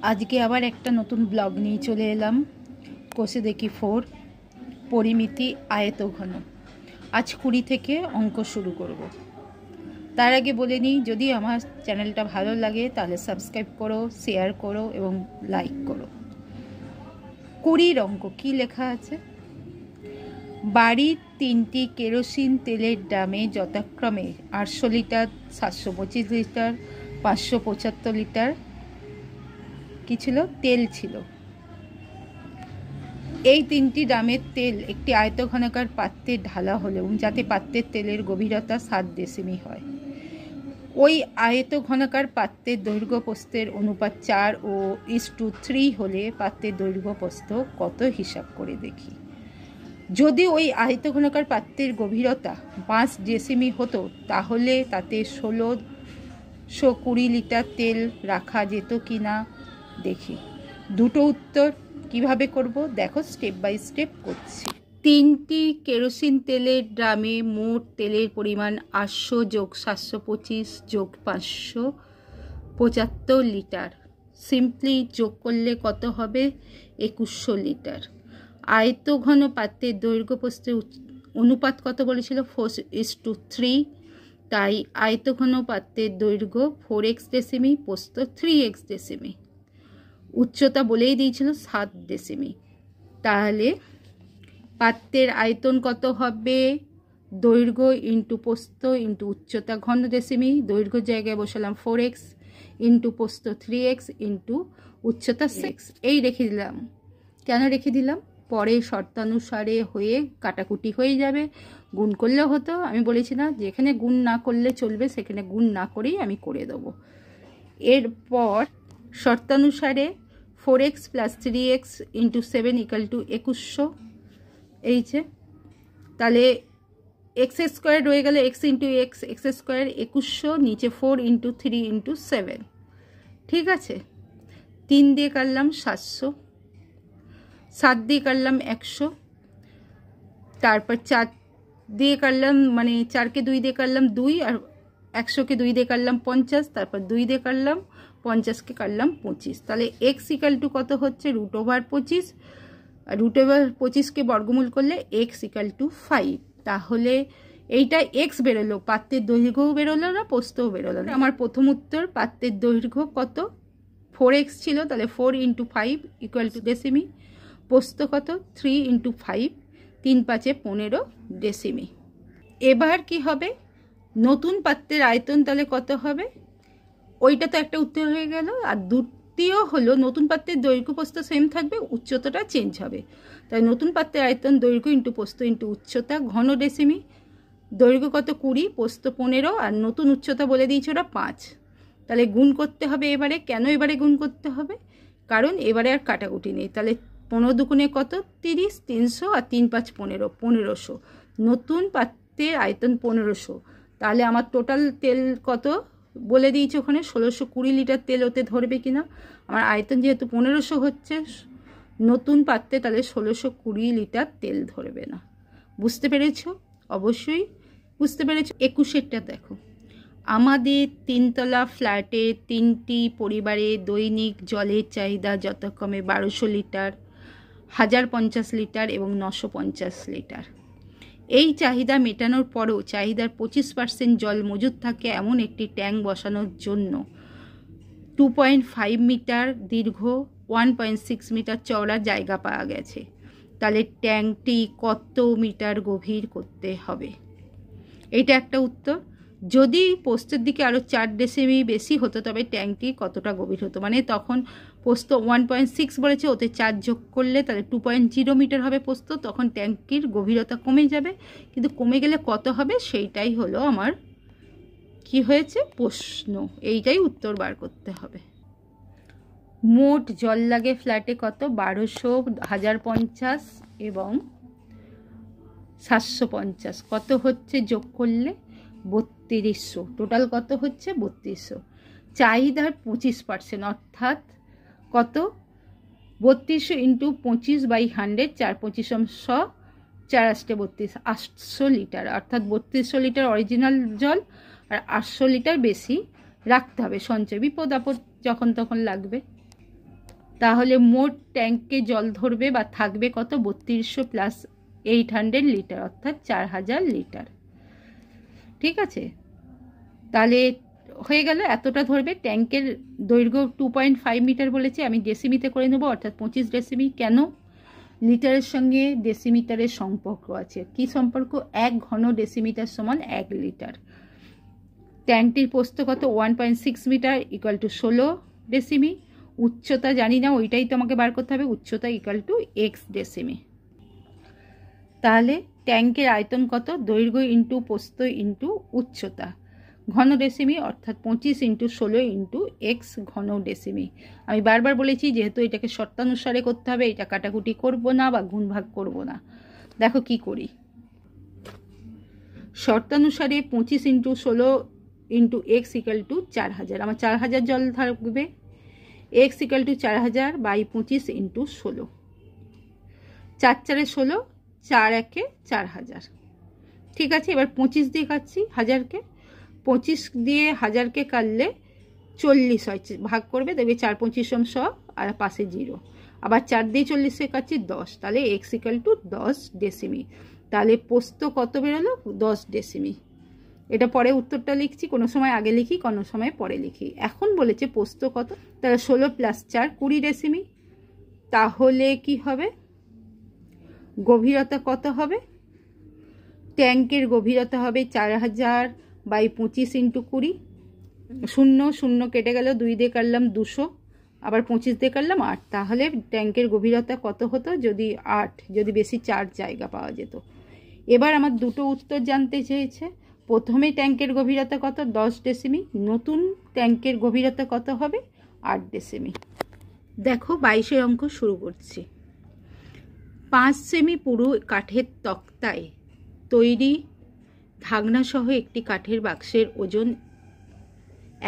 আজকে আবার একটা নতুন ব্লগ নিয়ে চলে এলাম। কোষে দেখি 4 পরিমিতি আয়তঘন। আজ 20 থেকে অঙ্ক শুরু করব। তার আগে বলে নিই, যদি আমার চ্যানেলটা ভালো লাগে তাহলে সাবস্ক্রাইব করো, শেয়ার করো এবং লাইক করো। 20 অঙ্ক কি লেখা আছে? বাড়ির 3টি কেরোসিন তেলের ড্রামে যথাক্রমে 800 লিটার, 725 লিটার, 575 লিটার কি ছিল? তেল ছিল। এই 3টি ড্রামের তেল একটি আয়তঘনাকার পাত্রে ঢালা হলেও যাতে পাত্রের তেলের গভীরতা 7 ডেসিমি হয়। ওই আয়তঘনাকার পাত্রের দৈর্ঘ্য প্রস্থের অনুপাত 4:3 হলে পাত্রের দৈর্ঘ্য প্রস্থ কত হিসাব করে দেখি। যদি ওই আয়তঘনাকার পাত্রের গভীরতা 5 ডেসিমি হতো তাহলে তাতে 1620 লিটার তেল রাখা যেত কি না দেখি। দুটো উত্তর কিভাবে করব দেখো, স্টেপ বাই স্টেপ করছি। 3টি কেরোসিন তেলের ড্রামে মোট তেলের পরিমাণ 800 যোগ 725 যোগ 575 লিটার। সিম্পলি যোগ করলে কত হবে? 2100 লিটার। আয়তঘন পাত্রের দৈর্ঘ্য প্রস্থের অনুপাত কত বলেছিল? 4:3। তাই আয়তঘন পাত্রের দৈর্ঘ্য 4x ডেসিমি, প্রস্থ 3x ডেসিমি। উচ্চতা বলেই দিয়েছিল 7 ডেসিমি। তাহলে পাত্রের আয়তন কত হবে? দৈর্ঘ্য ইন্টু প্রস্থ ইন্টু উচ্চতা ঘন ডেসিমি। দৈর্ঘ্যের জায়গায় বসালাম 4x ইন্টু প্রস্থ 3x ইন্টু উচ্চতা 6। এই রেখে দিলাম। কেন রেখে দিলাম? পরে শর্তানুসারে হয়ে কাটাকুটি হয়ে যাবে, গুণ করলেও হতো। আমি বলেছি না, যেখানে গুণ না করলে চলবে সেখানে গুণ না করেই আমি করে দেবো। এরপর শর্তানুসারে 4x plus 3x into 7 equal to 2100। এই যে, তাহলে এক্স স্কোয়ার রয়ে গেল, x into x, x square 2100, নিচে 4 ইন্টু 3 ইন্টু 7। ঠিক আছে, 3 দিয়ে কাটলাম 700, 7 দিয়ে কাটলাম 100, তারপর 4 দিয়ে কাটলাম, মানে 4কে 2 দিয়ে কাটলাম 2, আর 100কে 2 দিয়ে কাটলাম 50, তারপর 2 দিয়ে কাটলাম 50কে কাটলাম 25। তাহলে এক্স ইকাল টু কত হচ্ছে? √25। আর √25কে বর্গমূল করলে এক্স ইকাল টু 5। তাহলে এইটা এক্স বেরোলো, পাত্রের দৈর্ঘ্যও বেরোলো না, প্রস্থও বেরোলো না। আমার প্রথম উত্তর, পাত্রের দৈর্ঘ্য কত? 4x ছিল, তাহলে 4 × 5 ইকুয়াল টু ডেসিমি। প্রস্থ কত? 3 × 5, 3 × 5 = 15 ডেসিমি। এবার কি হবে? নতুন পাত্রের আয়তন তাহলে কত হবে? ওইটা তো একটা উত্তর হয়ে গেল। আর দ্বিতীয় হলো, নতুন পাত্রের দৈর্ঘ্য প্রস্থ সেম থাকবে, উচ্চতাটা চেঞ্জ হবে। তাই নতুন পাত্রের আয়তন দৈর্ঘ্য ইন্টু প্রস্থ ইন্টু উচ্চতা ঘন ডেসিমি। দৈর্ঘ্য কত? 20, প্রস্থ 15, আর নতুন উচ্চতা বলে দিয়েছে ওরা 5। তাহলে গুণ করতে হবে এবারে। কেন এবারে গুণ করতে হবে? কারণ এবারে আর কাটাকুটি নেই। তাহলে 15 দুগুণে কত? 30, 300, আর 3 × 5 = 15, 1500। নতুন পাত্রের আয়তন 1500। তাহলে আমার টোটাল তেল কত বলে দিয়েছে ওখানে? 1620 লিটার তেল ওতে ধরবে কিনা। আমার আয়তন যেহেতু 1500 হচ্ছে নতুন পাত্রে, তাহলে 1620 লিটার তেল ধরবে না। বুঝতে পেরেছ? অবশ্যই বুঝতে পেরেছ। 21টা দেখো, আমাদের 3তলা ফ্ল্যাটে 3টি পরিবারে দৈনিক জলের চাহিদা যথাক্রমে 1200 লিটার, 1050 লিটার এবং 950 লিটার। এই চাহিদা মেটানোর পরও চাহিদার 25% জল মজুদ থাকে এমন একটি ট্যাঙ্ক বসানোর জন্য 2.5 মিটার দীর্ঘ, 1.6 মিটার চওড়া জায়গা পাওয়া গেছে। তাহলে ট্যাঙ্কটি কত মিটার গভীর করতে হবে? এইটা একটা উত্তর। যদি প্রস্থের দিকে আরও 4 ডেসিমি বেশি হতো তবে ট্যাঙ্কটি কতটা গভীর হতো? মানে তখন প্রস্থ 1.6 বলেছে, ওতে 4 যোগ করলে তাহলে 2.0 মিটার হবে প্রস্থ। তখন ট্যাঙ্কটির গভীরতা কমে যাবে, কিন্তু কমে গেলে কত হবে সেইটাই হলো আমার কি হয়েছে প্রশ্ন। এইটাই উত্তর বার করতে হবে। মোট জল লাগে ফ্ল্যাটে কত? 1200, 1050 এবং 750। কত হচ্ছে যোগ করলে? 3200। টোটাল কত হচ্ছে? 3200। চাহিদার 25% অর্থাৎ কত? 3200 ইন্টু 25/100, 4 25 100, 4 8 32, 800 লিটার। অর্থাৎ 3200 লিটার অরিজিনাল জল আর 800 লিটার বেশি রাখতে হবে সঞ্চয়, বিপদ আপদ যখন তখন লাগবে। তাহলে মোট ট্যাঙ্কে জল ধরবে বা থাকবে কত, 3200 প্লাস 800 লিটার, অর্থাৎ 4000 লিটার। ঠিক আছে, তাহলে হয়ে গেল, এতটা ধরবে। ট্যাঙ্কের দৈর্ঘ্য 2.5 মিটার বলেছে, আমি ডেসিমিতে করে নেবো, অর্থাৎ 25 ডেসিমি। কেন? লিটারের সঙ্গে ডেসিমিটারের সম্পর্ক আছে। কি সম্পর্ক? 1 ঘন ডেসিমিটার সমান 1 লিটার। ট্যাঙ্কটির প্রস্থ কত, 1.6 মিটার ইকুয়াল টু 16 ডেসিমি। উচ্চতা জানি না, ওইটাই তো আমাকে বার করতে হবে। উচ্চতা ইকুয়াল টু এক্স ডেসিমি। তাহলে ট্যাঙ্কের আয়তন কত, দৈর্ঘ্য ইন্টু প্রস্থ ইন্টু উচ্চতা, ঘন ডেসিমি, অর্থাৎ 25 ইন্টু 16 ইন্টু এক্স ঘন ডেসিমি। আমি বারবার বলেছি যেহেতু এটাকে শর্তানুসারে করতে হবে, এটা কাটাকুটি করব না বা গুণ ভাগ করব না। দেখো কি করি। শর্তানুসারে 25 into 16 into x equal to 4000, আমার 4000 জল থাকবে। X equal to 4000 by 25 into 16, 4 4 16, 4 1 4000। ঠিক আছে, এবার 25 দিয়ে কাটছি হাজারকে, 25 দিয়ে হাজারকে কাটলে 40 হয়, ভাগ করবে দেখবে 4 25 100 আর পাশে 0। আবার 4 দিয়ে 40কে কাটছি 10, তাহলে এক্স ইকাল টু 10 ডেসিমি। তাহলে প্রস্থ কত বেরোলো, 10 ডেসিমি। এটা পরে উত্তরটা লিখছি, কোনো সময় আগে লিখি, কোনো সময় পরে লিখি। এখন বলেছে প্রস্থ কত, তাহলে 16 প্লাস 4 20 ডেসিমি। তাহলে কি হবে, গভীরতা কত হবে, ট্যাঙ্কের গভীরতা হবে 4000 বাই 25 ইন্টু 20। 0 0 কেটে গেল, 2 দিয়ে কাটলাম 200, আবার 25 দিয়ে কাটলাম 8। তাহলে ট্যাঙ্কের গভীরতা কত হতো, যদি 8, যদি বেশি 4 জায়গা পাওয়া যেত। এবার আমার দুটো উত্তর জানতে চেয়েছে। প্রথমে ট্যাঙ্কের গভীরতা কত, 10 ডেসিমি। নতুন ট্যাঙ্কের গভীরতা কত হবে, 8 ডেসিমি। দেখো 22 অঙ্ক শুরু করছি। 5 সেমি পুরু কাঠের তক্তায় তৈরি ঢাকনাসহ একটি কাঠের বাক্সের ওজন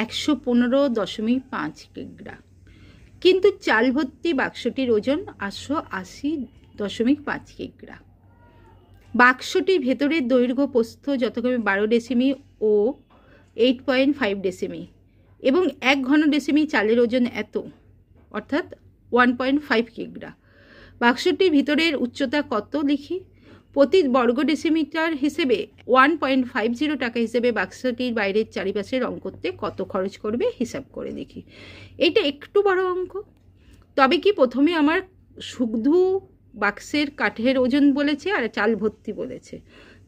115.5 কিগ্রা, কিন্তু চাল ভর্তি বাক্সটির ওজন 880.5 কিগ্রা। বাক্সটির ভেতরের দৈর্ঘ্য প্রস্থ যথাক্রমে 12 ডেসিমি ও 8.5 ডেসিমি এবং 1 ঘন ডেসিমি চালের ওজন এত, অর্থাৎ 1.5 কিগ্রা। বাক্সটির ভিতরের উচ্চতা কত লিখি। প্রতি বর্গ ডেসিমিটার হিসেবে 1.50 টাকা হিসেবে বাক্সটির বাইরের চারিপাশে রং করতে কত খরচ করবে হিসাব করে দেখি। এটা একটু বড় অঙ্ক, তবে কি প্রথমে আমার শুধু বাক্সের কাঠের ওজন বলেছে আর চাল ভর্তি বলেছে।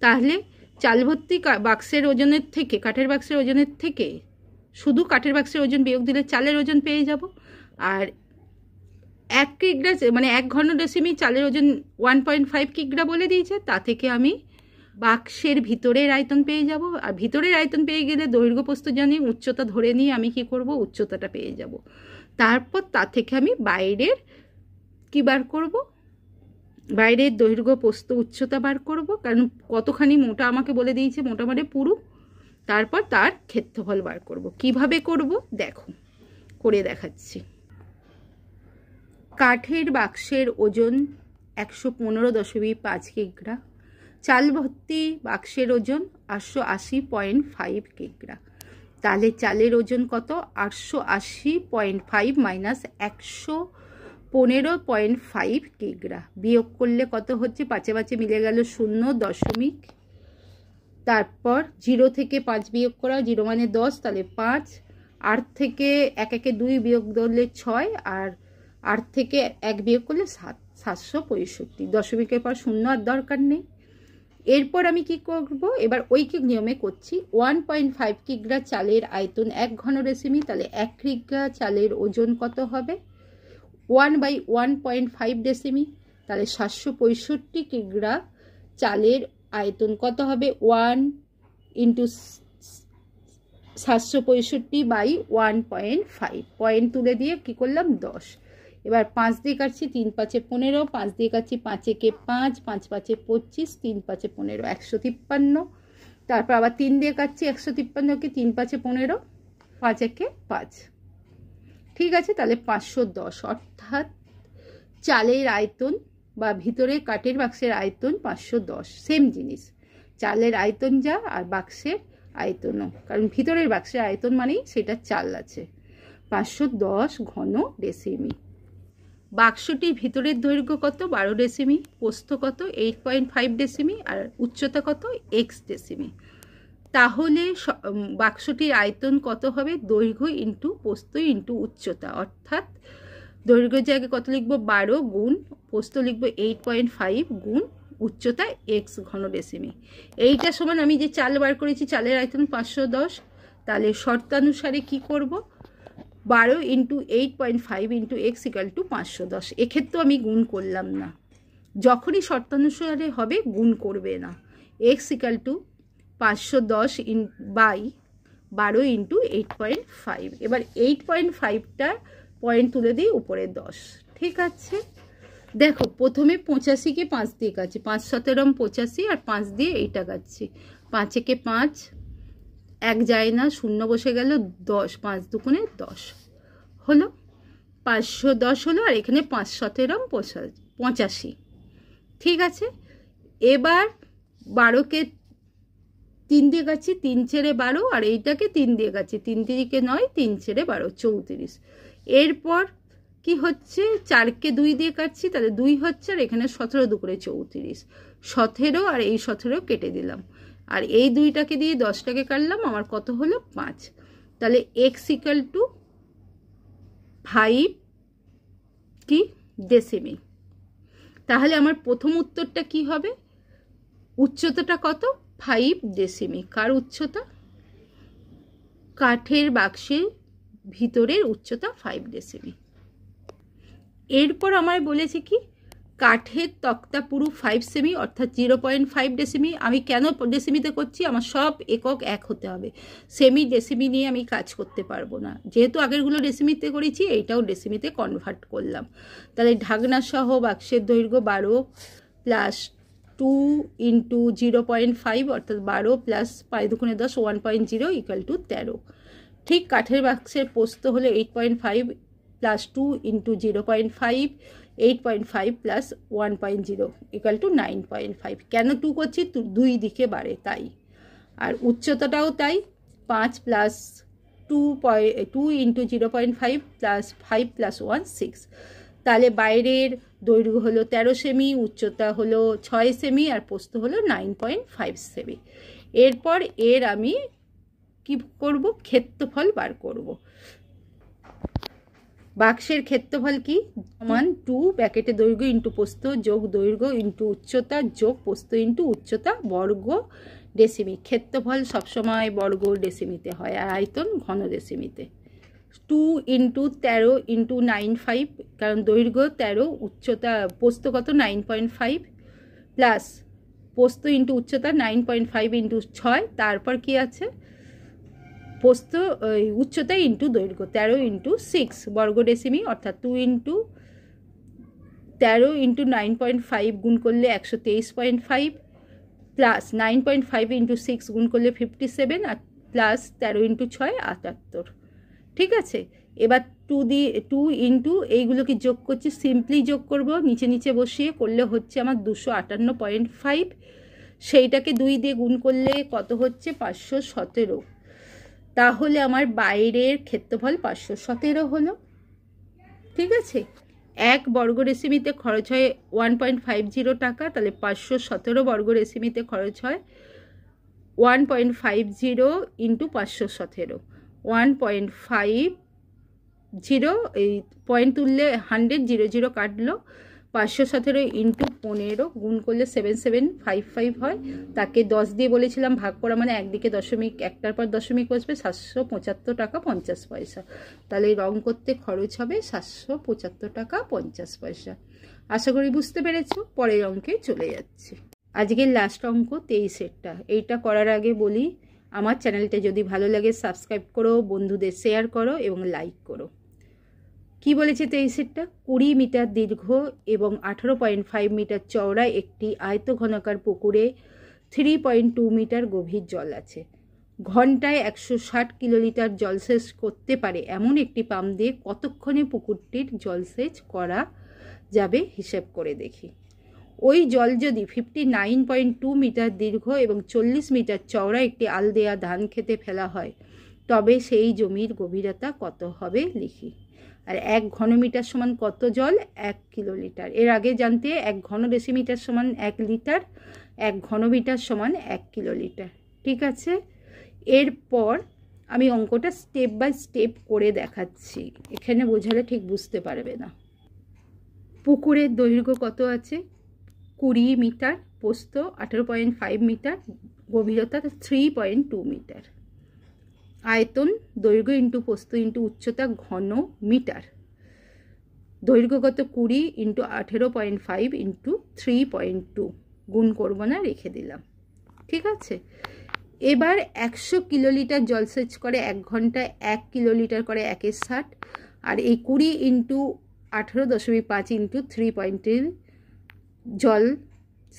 তাহলে চাল ভর্তি বাক্সের ওজনের থেকে, কাঠের বাক্সের ওজনের থেকে শুধু কাঠের বাক্সের ওজন বিয়োগ দিলে চালের ওজন পেয়ে যাব। আর 1 কিগ্রা মানে 1 ঘন ডেসিমি চালের ওজন 1.5 কিগ্রা বলে দিয়েছে, তা থেকে আমি বাক্সের ভিতরের আয়তন পেয়ে যাব। আর ভিতরের আয়তন পেয়ে গেলে দৈর্ঘ্য প্রস্থ জানি, উচ্চতা ধরে নিয়ে আমি কি করব, উচ্চতাটা পেয়ে যাব। তারপর তা থেকে আমি বাইরের কি বার করব, বাইরের দৈর্ঘ্য প্রস্থ উচ্চতা বার করব, কারণ কতখানি মোটা আমাকে বলে দিয়েছে, মোটা মানে পুরু। তারপর তার ক্ষেত্রফল বার করব। কিভাবে করব দেখো, করে দেখাচ্ছি। কাঠের বাক্সের ওজন 115.5 কিগ্রা, চাল ভর্তি বাক্সের ওজন 880.5 কিগ্রা। তাহলে চালের ওজন কত, 880.5 মাইনাস 115.5 কিগ্রা। বিয়োগ করলে কত হচ্ছে, 5 5 মিলে গেল 0 দশমিক, তারপর 0 থেকে 5 বিয়োগ করা, 0 মানে 10, তাহলে 5। 8 থেকে 1 1 2 বিয়োগ করলে 6, আর 8 থেকে 1 বিয়োগ করলে 7, 765। দশমিকের পর 0 আর দরকার নেই। এরপর আমি কি করব, এবার ঐকিক নিয়মে করছি। 1.5 কিগ্রা চালের আয়তন 1 ঘন ডেসিমি, তাহলে 1 কিগ্রা চালের ওজন কত হবে, 1/1.5 ডেসিমি, তাহলে 765 কিগ্রা চালের আয়তন কত হবে, 1 ইন্টু 765/1.5, পয়েন্ট তুলে দিয়ে কি করলাম 10। এবার 5 দিয়ে কাটছি, 3 5 15, 5 দিয়ে কাটছি 5 1 5, 5 5 25, 3 5 15, 153। তারপর আবার 3 দিয়ে কাটছি 153কে, 3 5 15, 5 1 5। ঠিক আছে, তাহলে 510, অর্থাৎ চালের আয়তন বা ভিতরে কাঠের বাক্সের আয়তন 510। সেম জিনিস, চালের আয়তন যা আর বাক্সের আয়তনও, কারণ ভিতরের বাক্সের আয়তন মানেই সেটা চাল আছে। 510 ঘন ডেসিমি। বাক্সটির ভিতরের দৈর্ঘ্য কত 12 ডেসিমি, প্রস্থ কত 8.5 ডেসিমি, আর উচ্চতা কত x ডেসিমি। তাহলে বাক্সটির আয়তন কত হবে? দৈর্ঘ্য ইন্টু প্রস্থ ইন্টু উচ্চতা, অর্থাৎ দৈর্ঘ্যের জায়গায় কত লিখবো? 12 গুণ প্রস্থ লিখবো 8.5 গুণ উচ্চতা x ঘন ডেসিমি। এইটা সমান আমি যে চাল বার করেছি, চালের আয়তন 510, তাহলে শর্তানুসারে কি করব? 12 into 8.5 into x equal to 510। এক্ষেত্রেও আমি গুণ করলাম না, যখনই শর্তানুসারে হবে গুণ করবে না। x equal to 510 by 12 into 8.5। এবার 8.5টা পয়েন্ট তুলে দিই উপরে 10। ঠিক আছে, দেখো প্রথমে 85কে 5 দিয়ে কাটছি, 5 17 85 আর 5 দিয়ে এইটা কাটছি। 5 একে 5, 1 যায় না, 0 বসে গেল, 10, 5 দুগুণে 10 হলো 510 হলো, আর এখানে 5 17 85। ঠিক আছে, এবার 12কে 3 দিয়ে কাটছি, 3 ছেড়ে 12, আর এইটাকে 3 দিয়ে কাটছি, 3 3কে 9, 3 ছেড়ে 12 34। এরপর কি হচ্ছে? 4কে 2 দিয়ে কাটছি, তাহলে 2 হচ্ছে, আর এখানে 17 দুপুরে 34, 17 আর এই 17 কেটে দিলাম, আর এই 2টাকে দিয়ে 10টাকে কাটলাম, আমার কত হলো? 5। তাহলে x ইকাল টু 5 কি ডেসিমি। তাহলে আমার প্রথম উত্তরটা কি হবে? উচ্চতাটা কত? 5 ডেসিমি। কার উচ্চতা? কাঠের বাক্সের ভিতরের উচ্চতা 5 ডেসিমি। এরপর আমার বলেছে কি কাঠের তক্তা পুরু 5 সেমি অর্থাৎ 0.5 ডেসিমি। আমি কেন ডেসিমিতে করছি? আমার সব একক এক হতে হবে, সেমি ডেসিমি নিয়ে আমি কাজ করতে পারবো না। যেহেতু আগেরগুলো ডেসিমিতে করেছি, এইটাও ডেসিমিতে কনভার্ট করলাম। তাহলে ঢাকনা সহ বাক্সের দৈর্ঘ্য 12 প্লাস 2 ইন্টু 0.5 অর্থাৎ 12 প্লাস 5 দুগুণে 10 1.0 ইকুয়াল টু 13। ঠিক কাঠের বাক্সের প্রস্থ হলো 8.5 plus 2 into 0.5, 8.5 plus 1.0 equal to 9.5। কেন 2 করছি? 2 দিকে বাড়ে তাই। আর উচ্চতাটাও তাই, 5 প্লাস 2 ইন্টু 0.5 প্লাস 5 প্লাস 1 6। তাহলে বাইরের দৈর্ঘ্য হলো 13 সেমি, উচ্চতা হলো 6 সেমি, আর প্রস্থ হলো 9.5 সেমি। এরপর এর আমি কি করব? ক্ষেত্রফল বার করব। বাক্সের ক্ষেত্রফল কি? সমান 2 ব্র্যাকেটে দৈর্ঘ্য ইন্টু প্রস্থ যোগ দৈর্ঘ্য ইন্টু উচ্চতা যোগ প্রস্থ ইন্টু উচ্চতা বর্গ ডেসিমি। ক্ষেত্রফল সবসময় বর্গ ডেসিমিতে হয়, আর আয়তন ঘন ডেসিমিতে। 2 ইন্টু 13 ইন্টু 9.5, কারণ দৈর্ঘ্য 13, উচ্চতা প্রস্থ কত? 9.5 প্লাস প্রস্থ ইন্টু উচ্চতা 9.5 ইন্টু 6, তারপর কি আছে? প্রস্থ উচ্চতা ইন্টু দৈর্ঘ্য 13 ইন্টু 6 বর্গ ডেসিমি, অর্থাৎ 2 ইন্টু 13 ইন্টু 9.5 গুণ করলে 123.5 প্লাস 9.5 ইন্টু 6 গুণ করলে 57, আর প্লাস 13 ইন্টু 6 78। ঠিক আছে, এবার 2 ইন্টু এইগুলোকে যোগ করছি, সিম্পলি যোগ করব, নিচে নিচে বসিয়ে করলে হচ্ছে আমার 258.5। সেইটাকে 2 দিয়ে গুণ করলে কত হচ্ছে? 517। তাহলে আমার বাইরের ক্ষেত্রফল 517 হলো। ঠিক আছে, 1 বর্গ ডেসিমিতে খরচ হয় 1.50 টাকা, তাহলে 517 বর্গ ডেসিমিতে খরচ হয় 1.50 ইন্টু 517, 1.50, এই পয়েন্ট তুললে 100 0 0 কাটলো, 517 ইন্টু 15 গুণ করলে 7755 হয়। তাকে 10 দিয়ে বলেছিলাম ভাগ করা, মানে একদিকে দশমিক, একটার পর দশমিক বসবে, 775 টাকা 50 পয়সা। তাহলে রং করতে খরচ হবে 775 টাকা 50 পয়সা। আশা করি বুঝতে পেরেছো। পরের অঙ্কে চলে যাচ্ছি। আজকের লাস্ট অঙ্ক 23-এরটা। এইটা করার আগে বলি, আমার চ্যানেলটা যদি ভালো লাগে সাবস্ক্রাইব করো, বন্ধুদের শেয়ার করো এবং লাইক করো। কি বলেছে 23-এরটা? 20 মিটার দীর্ঘ এবং 18.5 মিটার চওড়া একটি আয়তঘনাকার পুকুরে 3.2 মিটার গভীর জল আছে। ঘন্টায় 160 কিলোলিটার জলসেচ করতে পারে এমন একটি পাম্প দিয়ে কতক্ষণে পুকুরটির জলসেচ করা যাবে হিসেব করে দেখি। ওই জল যদি 59.2 মিটার দীর্ঘ এবং 40 মিটার চওড়া একটি আলদেয়া ধান খেতে ফেলা হয়, তবে সেই জমির গভীরতা কত হবে লিখি। আর 1 ঘনমিটার সমান কত জল? 1 কিলোলিটার। এর আগে জানতে 1 ঘন ডেসিমিটার সমান 1 লিটার, 1 ঘনমিটার সমান 1 কিলোলিটার। ঠিক আছে, এরপর আমি অঙ্কটা স্টেপ বাই স্টেপ করে দেখাচ্ছি, এখানে বোঝালে ঠিক বুঝতে পারবে না। পুকুরের দৈর্ঘ্য কত আছে? 20 মিটার, প্রস্থ 18.5 মিটার, গভীরতা 3.2 মিটার। আয়তন দৈর্ঘ্য ইন্টু প্রস্থ ইন্টু উচ্চতা ঘন মিটার। দৈর্ঘ্যগত 20 ইন্টু 18.5 ইন্টু 3.2, গুণ করব না, রেখে দিলাম। ঠিক আছে, এবার 100 কিলোলিটার জলসেচ করে 1 ঘন্টায় 1 কিলোলিটার করে 1/60, আর এই 20 ইন্টু 18.5 ইন্টু 3.2 জল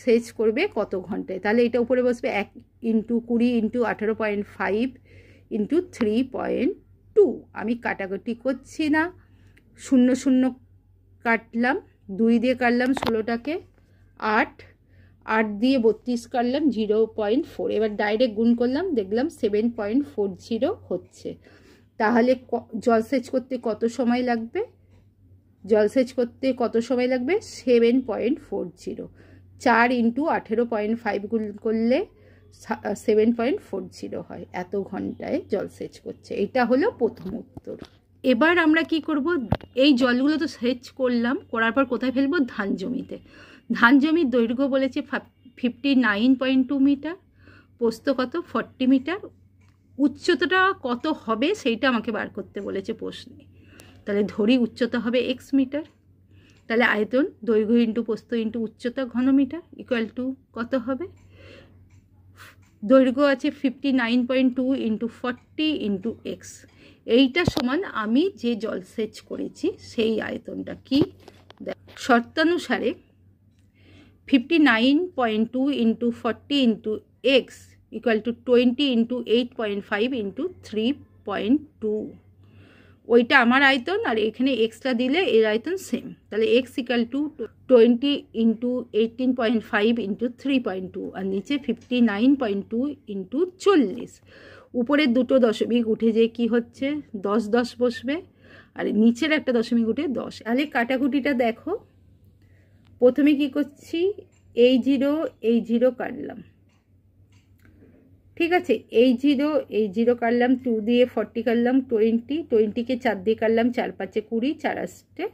সেচ করবে কত ঘন্টায়? তাহলে এটা উপরে বসবে 1 ইন্টু 20 ইন্টু 18.5 ইন্টু 3.2। আমি কাটাকুটি করছি না, 0 0 কাটলাম, 2 দিয়ে কাটলাম 16টাকে, 8 দিয়ে 32 কাটলাম 0.4। এবার ডাইরেক্ট গুণ করলাম, দেখলাম 7.40 হচ্ছে। তাহলে জলসেচ করতে কত সময় লাগবে? জলসেচ করতে কত সময় লাগবে? 7.40। 4 ইন্টু 18.5 গুণ করলে 7.40 হয়। এত ঘন্টায় জলসেচ করছে। এটা হলো প্রথম উত্তর। এবার আমরা কি করব? এই জলগুলো তো সেচ করলাম, করার পর কোথায় ফেলবো? ধান জমিতে। ধান জমির দৈর্ঘ্য বলেছে 59.2 মিটার, প্রস্থ কত? 40 মিটার, উচ্চতাটা কত হবে সেইটা আমাকে বার করতে বলেছে প্রশ্নে। তাহলে ধরি উচ্চতা হবে x মিটার, তাহলে আয়তন দৈর্ঘ্য ইন্টু প্রস্থ ইন্টু উচ্চতা ঘনমিটার ইকুয়াল টু কত হবে? দৈর্ঘ্য আছে 59.2 ইন্টু 40 ইন্টু এক্স, এইটা সমান আমি যে জলসেচ করেছি সেই আয়তনটা কি? শর্তানুসারে 59.2 into 40 into x equal to 20 into 8.5 into 3.2, ওইটা আমার আয়তন, আর এখানে এক্সটা দিলে এর আয়তন সেম। তাহলে x equal to 20 into 18.5 into 3.2, আর নিচে 59.2 ইন্টু 40। উপরের দুটো দশমিক উঠে যে কি হচ্ছে? 10 10 বসবে, আর নিচের একটা দশমিক উঠে 10। তাহলে কাটাকুটিটা দেখো, প্রথমে কি করছি? এই 0 কাটলাম, ঠিক আছে, এই 0 কাটলাম, 2 দিয়ে 40 কাটলাম 20কে 4 দিয়ে কাটলাম 4 5 20, 4 8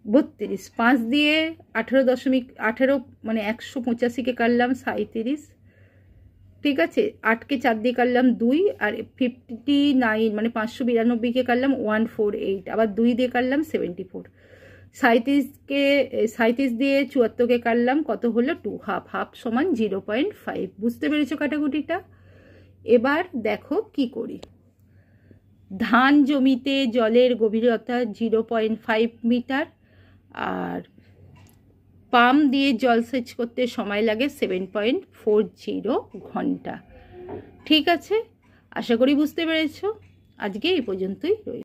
32, 5 দিয়ে 18 মানে 185কে কাটলাম 37, ঠিক আছে, 8কে 4 দিয়ে কাটলাম 2, আর 59 মানে 592কে কাটলাম 148, আবার 2 দিয়ে কাটলাম 74, 37 দিয়ে 74কে কাটলাম, কত হলো? 2, হাফ সমান 0.5। বুঝতে পেরেছো কাটাকুটিটা? এবার দেখো কি করি। ধান জমিতে জলের গভীরতা 0.5 মিটার, আর পাম্প দিয়ে জল সেচ করতে সময় লাগে 7.40 ঘন্টা। ঠিক আছে, আশা করি বুঝতে পেরেছো। আজকে এই পর্যন্তই রইল।